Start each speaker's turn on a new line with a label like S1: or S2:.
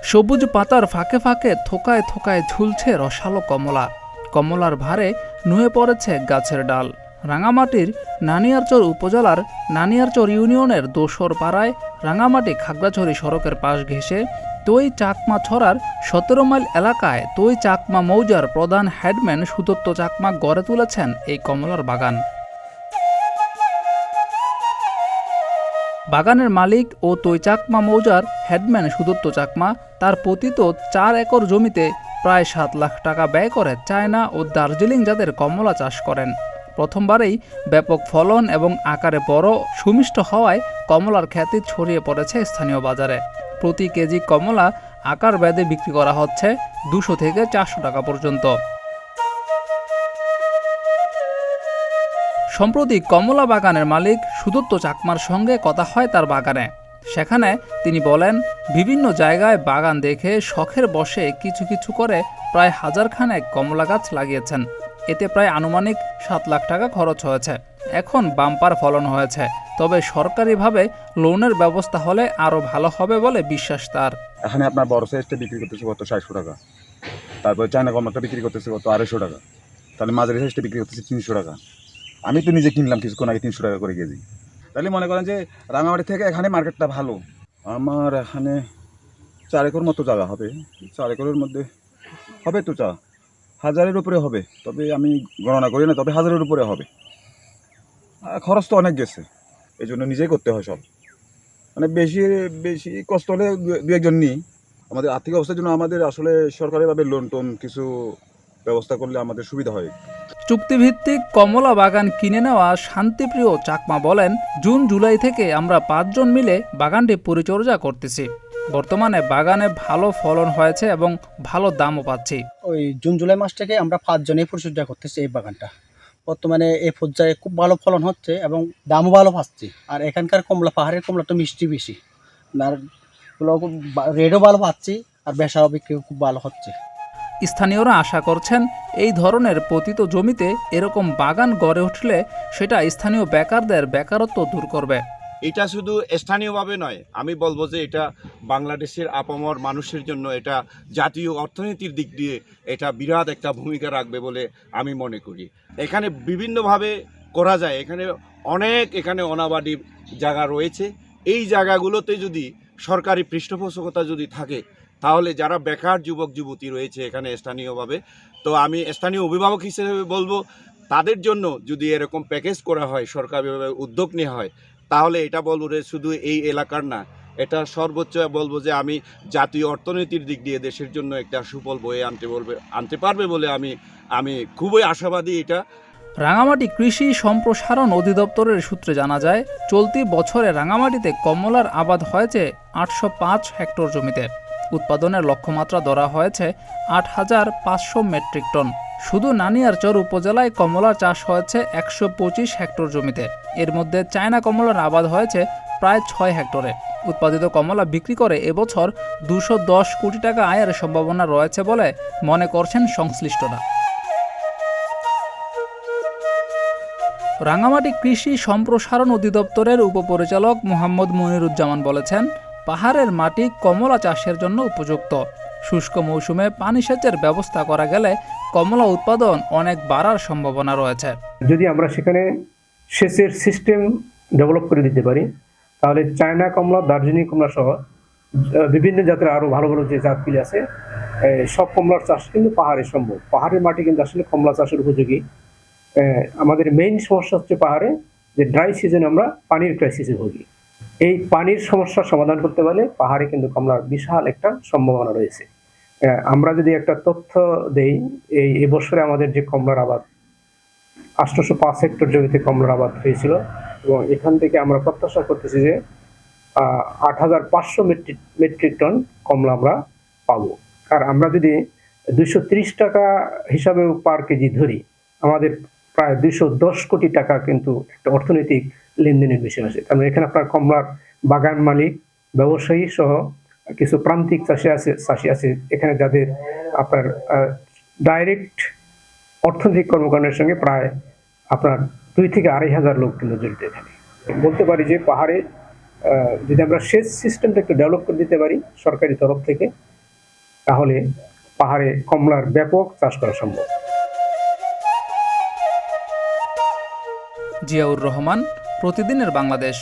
S1: সবুজ পাতার ফাঁকে ফাঁকে থোকায় থোকায় ঝুলছে রসালো কমলা। কমলার ভারে নুয়ে পড়েছে গাছের ডাল। রাঙামাটির নানিয়ারচর উপজেলার নানিয়ারচর ইউনিয়নের দোসর পাড়ায় রাঙামাটি খাগড়াছড়ি সড়কের পাশ ঘেঁষে তৈ চাকমা ছড়ার ১৭ মাইল এলাকায় তৈ চাকমা মৌজার প্রধান হেডম্যান সুদত্ত চাকমা গড়ে তুলেছেন এই কমলার বাগান। বাগানের মালিক ও তৈ চাকমা মৌজার হেডম্যান সুদত্ত চাকমা তার পতিত ৪ একর জমিতে প্রায় ৭ লাখ টাকা ব্যয় করে চায়না ও দার্জিলিং জাতের কমলা চাষ করেন। প্রথমবারেই ব্যাপক ফলন এবং আকারে বড় সুমিষ্ট হওয়ায় কমলার খ্যাতি ছড়িয়ে পড়েছে স্থানীয় বাজারে। প্রতি কেজি কমলা আকার ভেদে বিক্রি করা হচ্ছে ২০০ থেকে ৪০০ টাকা পর্যন্ত। সম্প্রতি কমলা বাগানের মালিক সুদত্ত চাকমার সঙ্গে কথা হয় তার বাগানে। সেখানে তিনি বলেন, বিভিন্ন জায়গায় বাগান দেখে শখের বশে কিছু কিছু করে প্রায় ১০০০ খানেক কমলা গাছ লাগিয়েছেন। এতে প্রায় আনুমানিক ৭ লাখ টাকা খরচ হয়েছে। এখন বাম্পার ফলন হয়েছে, তবে সরকারিভাবে লোনের ব্যবস্থা হলে আরও ভালো হবে বলে বিশ্বাস তার।
S2: এখানে আপনার বড় সাইজটা বিক্রি করতেছে কত ৬০০ টাকা, তারপরে চায়না কমলাটা বিক্রি করতেছে কত ২৫০ টাকা, তাহলে মাঝারি সাইজটা বিক্রি করতেছে ৩০০ টাকা। আমি তো নিজে কিনলাম কিছুক্ষণ আগে ৩০০ টাকা করে কেজি। তাহলে মনে করেন যে রাঙামাটি থেকে এখানে মার্কেটটা ভালো। আমার এখানে ৪ একর মতো জায়গা হবে, ৪ একরের মধ্যে হবে তো ১,০০০-এর উপরে হবে, তবে আমি গণনা করি না, তবে ১,০০০-এর উপরে হবে। খরচ তো অনেক গেছে, এই জন্য নিজেই করতে হয় সব। মানে বেশি বেশি কষ্ট হলে দু একজন নিই। আমাদের আর্থিক অবস্থার জন্য আমাদের আসলে সরকারিভাবে লোন টোন কিছু ব্যবস্থা করলে আমাদের সুবিধা হয়।
S1: চুক্তিভিত্তিক কমলা বাগান কিনে নেওয়া শান্তিপ্রিয় চাকমা বলেন, জুন জুলাই থেকে আমরা ৫ জন মিলে বাগানটি পরিচর্যা করতেছি। বর্তমানে বাগানে ভালো ফলন হয়েছে এবং ভালো দামও পাচ্ছি।
S3: ওই জুন জুলাই মাস থেকে আমরা ৫ জনে পরিচর্যা করতেছি এই বাগানটা। বর্তমানে এই পর্যায়ে খুব ভালো ফলন হচ্ছে এবং দামও ভালো পাচ্ছি। আর এখানকার কমলা, পাহাড়ের কমলা তো মিষ্টি বেশি, আর রেটও ভালো পাচ্ছি, আর বেচাও বিক্রি খুব ভালো হচ্ছে।
S1: স্থানীয়রা আশা করছেন, এই ধরনের পতিত জমিতে এরকম বাগান গড়ে উঠলে সেটা স্থানীয় বেকারদের বেকারত্ব দূর করবে।
S4: এটা শুধু স্থানীয়ভাবে নয়, আমি বলবো যে এটা বাংলাদেশের আপামর মানুষের জন্য এটা জাতীয় অর্থনীতির দিক দিয়ে এটা বিরাট একটা ভূমিকা রাখবে বলে আমি মনে করি। এখানে বিভিন্নভাবে করা যায়, এখানে অনাবাদি জায়গা রয়েছে। এই জায়গাগুলোতে যদি সরকারি পৃষ্ঠপোষকতা যদি থাকে, তাহলে যারা বেকার যুবক যুবতী রয়েছে এখানে স্থানীয়ভাবে, তো আমি স্থানীয় অভিভাবক হিসেবে বলবো তাদের জন্য যদি এরকম প্যাকেজ করা হয়, সরকারিভাবে উদ্যোগ নেওয়া হয়, তাহলে এটা বলবো যে শুধু এই এলাকার না, এটা সর্বোচ্চ বলবো যে আমি জাতীয় অর্থনীতির দিক দিয়ে দেশের জন্য একটা সুফল বয়ে আনতে পারবে বলে আমি খুবই আশাবাদী এটা।
S1: রাঙামাটি কৃষি সম্প্রসারণ অধিদপ্তরের সূত্রে জানা যায়, চলতি বছরে রাঙামাটিতে কমলার আবাদ হয়েছে ৮০৫ হেক্টর জমিতে। উৎপাদনের লক্ষ্যমাত্রা ধরা হয়েছে ৮৫০০ মেট্রিক টন। শুধু নানিয়ারচর উপজেলায় কমলার চাষ হয়েছে ১২৫ হেক্টর জমিতে। এর মধ্যে চায়না কমলার আবাদ হয়েছে প্রায় ৬ হেক্টরে। উৎপাদিত কমলা বিক্রি করে এবছর ২১০ কোটি টাকা আয়ের সম্ভাবনা রয়েছে বলে মনে করছেন সংশ্লিষ্টরা। রাঙামাটি কৃষি সম্প্রসারণ অধিদপ্তরের উপপরিচালক মোহাম্মদ মনিরুজ্জামান বলেছেন, পাহাড়ের মাটি কমলা চাষের জন্য উপযুক্ত। শুষ্ক মৌসুমে পানি সেচের ব্যবস্থা করা গেলে কমলা উৎপাদন অনেক বাড়ার সম্ভাবনা রয়েছে।
S5: যদি আমরা সেখানে সেচের সিস্টেম ডেভেলপ করে দিতে পারি, তাহলে চায়না কমলা, দার্জিলিং কমলা সহ বিভিন্ন জাতের আরও ভালো ভালো যে জাতগুলি আছে, সব কমলার চাষ কিন্তু পাহাড়ে সম্ভব। পাহাড়ের মাটি কিন্তু আসলে কমলা চাষের উপযোগী। আমাদের মেইন সমস্যা হচ্ছে পাহাড়ে যে ড্রাই সিজনে আমরা পানির ক্রাইসিসে ভুগি। এই পানির সমস্যার সমাধান করতে পারলে পাহাড়ে কিন্তু কমলার বিশাল একটা সম্ভাবনা রয়েছে। আমরা যদি একটা তথ্য দেই, এই বছরে আমাদের যে কমলার আবাদ ৮০৫ হেক্টর জমিতে কমলার আবাদ হয়েছিল, এবং এখান থেকে আমরা প্রত্যাশা করতেছি যে ৮৫০০ মেট্রিক টন কমলা আমরা পাবো। আর আমরা যদি ২৩০ টাকা হিসাবে পার কেজি ধরি, আমাদের প্রায় ২১০ কোটি টাকা কিন্তু একটা অর্থনৈতিক লেনদেনের বিষয় আছে। কারণ এখানে আপনার কমলার বাগান মালিক, ব্যবসায়ী সহ কিছু প্রান্তিক চাষি আছে এখানে, যাদের আপনার ডাইরেক্ট অর্থনৈতিক কর্মকাণ্ডের সঙ্গে প্রায় আপনার ২ থেকে ২৫০০ লোক কিন্তু জড়িত। এখানে বলতে পারি যে পাহাড়ে যদি আমরা সেচ সিস্টেমটা একটু ডেভেলপ করে দিতে পারি সরকারি তরফ থেকে, তাহলে পাহাড়ে কমলার ব্যাপক চাষ করা সম্ভব।
S1: জিয়াউর রহমান, প্রতিদিনের বাংলাদেশ।